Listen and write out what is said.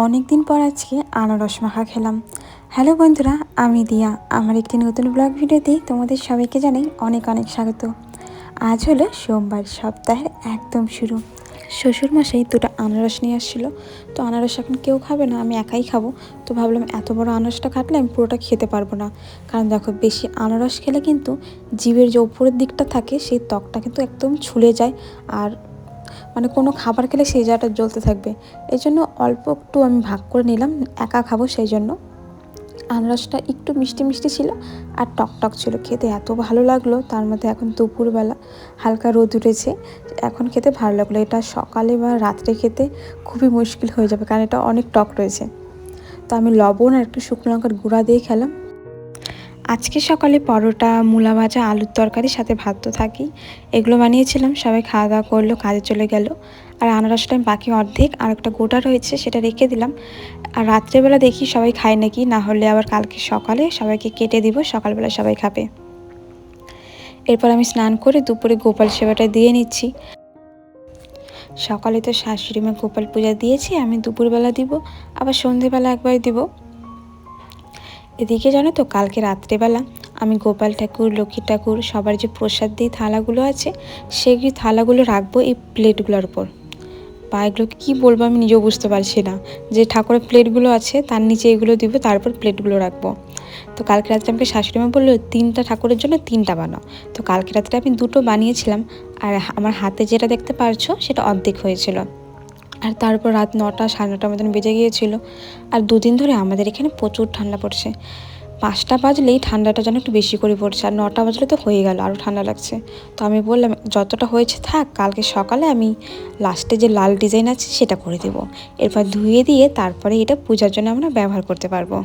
অনেক দিন পর আজকে আনারস মাখা খেলাম। হ্যালো বন্ধুরা, আমি দিয়া। আমার একটি নতুন ব্লগ ভিডিওতেই তোমাদের সবাইকে জানাই অনেক অনেক স্বাগত। আজ হলো সোমবার, সপ্তাহের একদম শুরু। শ্বশুরমশাই দুটো আনারস নিয়ে আসছিলো। তো আনারস এখন কেউ খাবে না, আমি একাই খাবো। তো ভাবলাম এত বড় আনারসটা কাটলে আমি পুরোটা খেতে পারবো না, কারণ দেখো বেশি আনারস খেলে কিন্তু জিভের যে উপরের দিকটা থাকে সেই ত্বকটা কিন্তু একদম ছুলে যায়, আর কোনো খাবার খেলে সেই জায়গাটা জ্বলতে থাকবে। এই জন্য অল্প একটু আমি ভাগ করে নিলাম, একা খাবো সেই জন্য। আনারসটা একটু মিষ্টি মিষ্টি ছিল আর টক টক ছিল, খেতে এত ভালো লাগলো। তার মধ্যে এখন দুপুরবেলা হালকা রোদ উঠেছে, এখন খেতে ভালো লাগলো। এটা সকালে বা রাত্রে খেতে খুবই মুশকিল হয়ে যাবে, কারণ এটা অনেক টক রয়েছে। তো আমি লবণ আর একটু শুকনো লঙ্কার গুঁড়া দিয়ে খেলাম। আজকে সকালে পরোটা, মূলা ভাজা, আলুর তরকারির সাথে ভাত তো থাকি, এগুলো বানিয়েছিলাম। সবাই খাওয়া দাওয়া করলো, কাজে চলে গেল। আর আনারসটা আমি বাকি অর্ধেক আর একটা গোটা রয়েছে সেটা রেখে দিলাম। আর রাত্রেবেলা দেখি সবাই খায় নাকি, না হলে আবার কালকে সকালে সবাইকে কেটে দিব, সকালবেলা সবাই খাবে। এরপর আমি স্নান করে দুপুরে গোপাল সেবাটা দিয়ে নিচ্ছি। সকালে তো শাশুড়ি মা গোপাল পূজা দিয়েছি, আমি দুপুরবেলা দিব, আবার সন্ধেবেলা একবার দিব। এদিকে জানো তো, কালকে রাত্রেবেলা আমি গোপাল ঠাকুর, লক্ষ্মী ঠাকুর সবার যে প্রসাদ দিয়ে থালাগুলো আছে, সেই থালাগুলো রাখবো এই প্লেটগুলোর উপর। বা এগুলোকে কী বলবো আমি নিজেও বুঝতে পারছি না। যে ঠাকুরের প্লেটগুলো আছে তার নিচে এগুলো দিব, তারপর প্লেটগুলো রাখবো। তো কালকে রাত্রে আমাকে শাশুড়িমা বললো 3টা ঠাকুরের জন্য 3টা বানাও। তো কালকে রাত্রে আমি 2টো বানিয়েছিলাম, আর আমার হাতে যেটা দেখতে পারছো সেটা অর্ধেক হয়েছিল। আর তারপর রাত 9টা, 9:30 মতন বেজে গিয়েছিল। আর 2 দিন ধরে আমাদের এখানে প্রচুর ঠান্ডা পড়ছে। 5টা বাজলেই ঠান্ডাটা যেন একটু বেশি করে পড়ছে, আর 9টা বাজলে তো হয়ে গেল, আরও ঠান্ডা লাগছে। তো আমি বললাম যতটা হয়েছে থাক, কালকে সকালে আমি লাস্টে যে লাল ডিজাইন আছে সেটা করে দেবো। এরপর ধুয়ে দিয়ে তারপরে এটা পূজার জন্য আমরা ব্যবহার করতে পারবো।